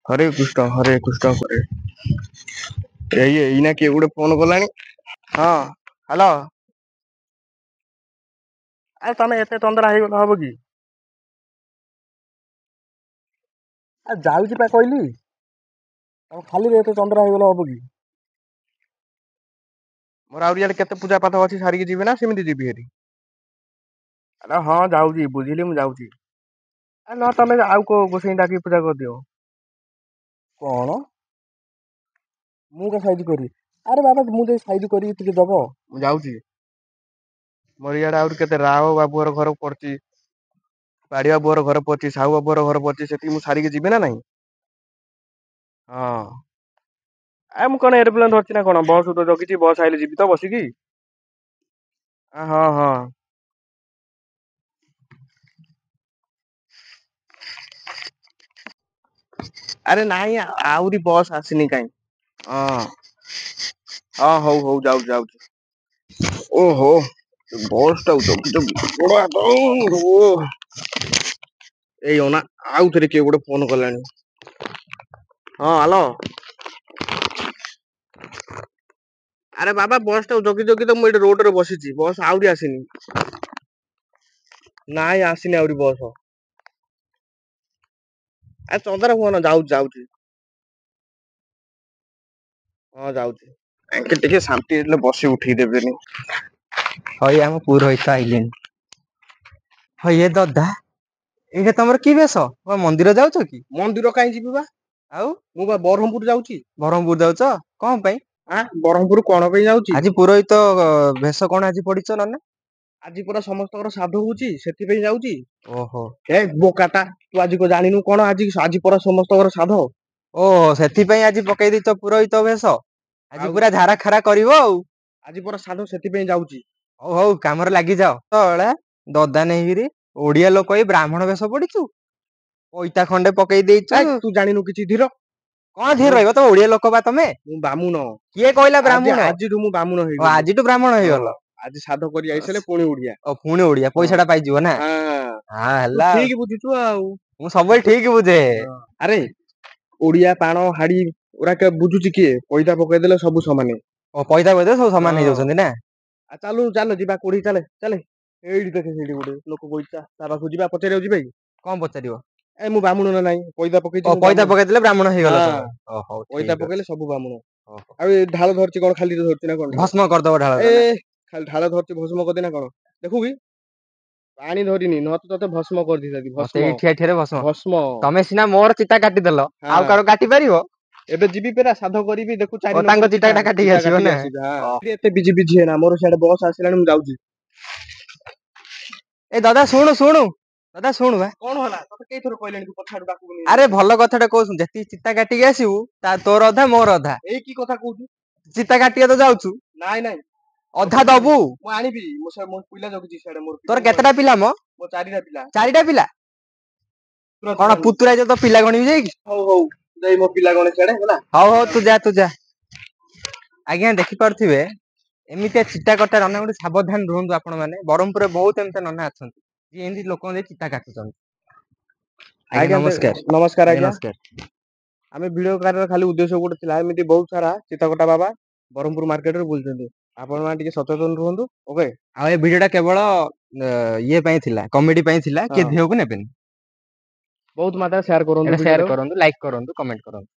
ହରେ କୃଷ୍ଣ ହରେ। ଏଇନା କିଏ ଗୋଟେ ଫୋନ କଲାଣି। ହଁ ହ୍ୟାଲୋ। ଆରେ ତମେ ଏତେ ତନ୍ଦରା ହେଇଗଲେ ହବ କି? ଆ ଯାଉଛି ପା କହିଲି। ଆଉ ଖାଲିରେ ଏତେ ତନ୍ଦରା ହେଇଗଲେ ହବ କି? ମୋର ଆହୁରି ଇଆଡେ କେତେ ପୂଜା ପାଠ ଅଛି ସାରିକି ଯିବି ନା ସେମିତି ଯିବି ହେରି। ଆରେ ହଁ ଯାଉଛି ବୁଝିଲି ମୁଁ ଯାଉଛି। ଆ ନ ତମେ ଆଉ କୋଉ ଗୋସାଇଁ ଡାକି ପୂଜା କରିଦିଅ। କଣ? ମୁଁ କଣ ସାଇଜ କରିବି? ଆରେ ବାବା ମୁଁ ଯାଇ ସାଇଜ କରିବି ଟିକେ ଦବ ମୁଁ ଯାଉଛି। ମୋର ଇଆଡେ ଆହୁରି କେତେ ରାଓ ବାବୁର ଘର ପଡିଛି। ବାଡିଆ ପୁଅର ଘର ପଡିଛି ସାହୁ ବାବୁର ଘର ପଡିଛି ସେଠିକି ମୁଁ ସାରିକି ଯିବି ନା ନାଇଁ। ହଁ। ଆ ମୁଁ କଣ ଏରୋପ୍ଲେନ ଧରିଛି ନା କଣ ବସ ତ ଜଗିଛି ବସ ଆଇଲେ ଯିବି ତ ବସିକି। ହଁ ହଁ। ଆରେ ନାଇଁ ଆହୁରି ବସ୍ ଆସିନି କାଇଁ। ହଁ ହଁ ହଉ ହଉ ଯାଉଛି ଯାଉଛି। ଓହୋ ବସ୍ ଟାକୁ ଜଗି ଜଗି ଗୋଡ଼ ହାତ ଏଇ ଅନା ଆଉଥରେ କିଏ ଗୋଟେ ଫୋନ କଲାଣି। ହଁ ହ୍ୟାଲୋ। ଆରେ ବାବା ବସ୍ ଟାକୁ ଜଗି ଜଗି ତ ମୁଁ ଏଇଠି ରୋଡରେ ବସିଛି ବସ୍ ଆହୁରି ଆସିନି। ନାଇଁ ଆସିନି ଆହୁରି ବସ। ଆ ଚନ୍ଦରା ହୁଅନା ଯାଉଛି ଯାଉଛି। ହଁ ଯାଉଛି। ଆଙ୍କେ ଟିକେ ଶାନ୍ତି ହେଲେ ବସି ଉଠେଇ ଦେବେନି। ହଇ ଆମ ପୁରୋହିତ ଆଇଲେଣି। ହଇଏ ଦଦା ଏଇଟା ତମର କି ବେଶ କଣ ମନ୍ଦିର ଯାଉଛ କି? ମନ୍ଦିର କାହିଁ ଯିବି ବା ଆଉ ମୁଁ ବା ବ୍ରହ୍ମପୁର ଯାଉଛି। ବ୍ରହ୍ମପୁର ଯାଉଛ କଣ ପାଇଁ? ଆଁ ବ୍ରହ୍ମପୁର କଣ ପାଇଁ ଯାଉଛି? ଆଜି ପୁରୋହିତ ଭେଷ କଣ ଆଜି ପଡିଛ ନନା? ଆଜି ପୁରା ସମସ୍ତଙ୍କର ସାଧ ହଉଛି ସେଥିପାଇଁ ଯାଉଛି। ଓହୋ ଏ ବୋକାଟା ତୁ ଆଜି କ ଜାଣିନୁ କଣ ଆଜି ପରା ସମସ୍ତଙ୍କର ସାଧ। ଓହୋ ସେଥିପାଇଁ ଆଜି ପକେଇ ଦେଇଛ ପୁରୋହିତ ବେଶ। ଆଜି ଆଉ ପୁରା ଝାରା ଖାରା କରିବ ଆଉ। ଆଜି ପରା ସାଧ ସେଥିପାଇଁ ଯାଉଛି। ହଉ ହଉ କାମରେ ଲାଗିଯାଅ ତଳେ ଦଦା ନେଇକିରି ଓଡିଆ ଲୋକ ଏଇ ବ୍ରାହ୍ମଣ ବେଶ ପଡିଛୁ। ପଇତା ଖଣ୍ଡେ ପକେଇ ଦେଇଛୁ। ଏ ତୁ ଜାଣିନୁ କିଛି ଧୀର କଣ ଧୀରେ ମୁଁ ରହିବ ତମ ଓଡିଆ ଲୋକ ବା ତମେ। ମୁଁ ବାମୁଣ କିଏ କହିଲା ବ୍ରାହ୍ମଣ ଆଜିଠୁ ମୁଁ ବାମୁଣ ଓ ହେଇଗଲି। ଆଜିଠୁ ବ୍ରାହ୍ମଣ ହଁ ହେଇଗଲ। ଆଜି ସାଧ କରି ଆଇସାରିଲେ ପୁଣି ଓଡିଆ। ଓ ପୁଣି ଓଡିଆ ହଁ ପଇସା ଟା ପାଇଯିବ ନା। ହଁ ହଁ ତୁ ହେଲା ଆଉ ଠିକ ବୁଝୁଛୁ ଆଉ। ମୁଁ ସବୁବେଳେ ଠିକ ବୁଝେ। ଆରେ ଓଡିଆ ପାଣ ହାଡି ଓରା ବୁଝୁଛି କିଏ ପଇତା ପକେଇଦେଲେ ସବୁ ସମାନେ। ଓ ପଇତା ପକେଇଦେଲେ ସବୁ ସମାନ ହେଇଯାଉଛନ୍ତି ନା। ଆ ଚାଲ ଯିବା କୋଉଠି ଚାଲେ ଏଇଠି ଦେଖେ ସେଇଠି ଗୋଟେ ଲୋକ ବଇଚି ତା ପାଖକୁ ଯିବା ପଚାରିବାକୁ ଯିବା କି? କଣ ପଚାରିବ? ଏ ମୁଁ ବାମୁଣ ନା ନାଇଁ ପଇତା ପକେଇଛି ଓ ମୁଁ ପଇତା ବାମୁଣ। ପକେଇଦେଲେ ବ୍ରାହ୍ମଣ ହେଇଗଲ ହଁ ତମେ। ଓ ହଉ ପଇତା ଠିକ ଅଛି। ପକେଇଲେ ସବୁ ବାମୁଣ। ଓହୋ ଆଉ ଏ ଢାଳ ଧରିଛି କଣ ଖାଲିରେ ଧରିଛି ନା କଣ ଢାଳ ଭସ୍ମ କରିଦବ ଢାଳରେ ନା। ଏ ଖାଲି ଢାଳ ଧରିଛି ଭସ୍ମ କରିଦେଇ ନା କଣ ଦେଖୁ କି ପାଣି ଧରିନି ନହ ତତେ ଭସ୍ମ କରିଦେଇଥାନ୍ତି ମତେ ଭସ୍ମ ଏଇ ଠିଆ ଠିଆରେ ଭସ୍ମ ତମେ ସିନା ମୋର ଚିତା କାଟିଦେଲ ଆଉ ହଁ। କାହାର କାଟି ପାରିବ। ଏବେ ଯିବି ପରା ସାଧ କରିବି ଦେଖୁ ଓ 4 ତାଙ୍କ ନମ୍ବର ଚିତା ଟା କାଟିକି ଚିତା ଆସିବ କାଟିକି ନା। ଆସିବି ଓ ହଁ ଏତେ ବିଜି ନା ମୋର ସିଆଡେ ବସ ଆସିଲାଣି ମୁଁ ଯାଉଛି। ଏଇ ଦାଦା ଶୁଣୁ ଦାଦା ଶୁଣୁ ବା। କଣ ହେଲା ତତେ କେଇଥର କହିଲେଣି ତୁ ପଛ ଆଡୁ ଡାକିବୁନି ଆରେ ବୋଲି। ଭଲ କଥାଟା କହୁଛନ୍ତି ଯେତିକି ଚିତା କାଟିକି ଆସିବୁ ତା ତୋର ଅଧା ମୋର ଅଧା। ଏଇ କି କଥା କହୁଛୁ ଚିତା କାଟିବା ତ ଯାଉଛୁ ନାଇଁ ଅଧା ଦବୁନି ଦବୁ। ମୁଁ ଆଣିବି ମୋ ପିଲା ଜଗିଛି ସିଆଡେ ମୋର ତୋର ପିଲା କେତେଟା ପିଲା ମ ମୋ 4ଟା ପିଲା। 4ଟା ପିଲା କଣ ପୁତୁରା ତ ପିଲା ଗଣିବି ଯାଇକି। ହଉ ଯାଇ ମୋ ପିଲା ଗଣେ ସିଆଡେ ହେଲା। ହଉ ତୁ ଯା। ଆଜ୍ଞା ଦେଖିପାରୁଥିବେ ଏମିତିଆ ଚିତା କଟା ନନା ଗୋଟେ ସାବଧାନ ରୁହନ୍ତୁ ଆପଣ ମାନେ ବ୍ରହ୍ମପୁରରେ ବହୁତ ଏମିତି ନନା ଅଛନ୍ତି। ଯିଏ ଏମିତି ଲୋକଙ୍କ ଦେଇ ଚିତା କାଟୁଛନ୍ତି। ଆଜ୍ଞା ନମସ୍କାର ଆଜ୍ଞା। ନମସ୍କାର। ଆମେ ଭିଡିଓ କରିବାର ଖାଲି ଉଦ୍ଦେଶ୍ୟ ଗୋଟେ ଥିଲା ଏମିତି ବହୁତ ସାରା ଚିତାକଟା ବାବା ବ୍ରହ୍ମପୁର ମାର୍କେଟ ରେ ବୁଲୁଛନ୍ତି ଆପଣ ମାନେ ଟିକେ ସଚେତନ ରୁହନ୍ତୁ ଓକେ। ଆଉ ଏ ଭିଡିଓ ଟା କେବଳ ଇଏ ପାଇଁ ଥିଲା କମେଡି ପାଇଁ ଥିଲା ହଁ କିଏ ଦେହକୁ ନେବେନି। ବହୁତ ମାତ୍ରାରେ ସେୟାର କରନ୍ତୁ ଏଇଟା ସେୟାର ଭିଡିଓ। କରନ୍ତୁ ଲାଇକ୍ କରନ୍ତୁ କମେଣ୍ଟ କରନ୍ତୁ।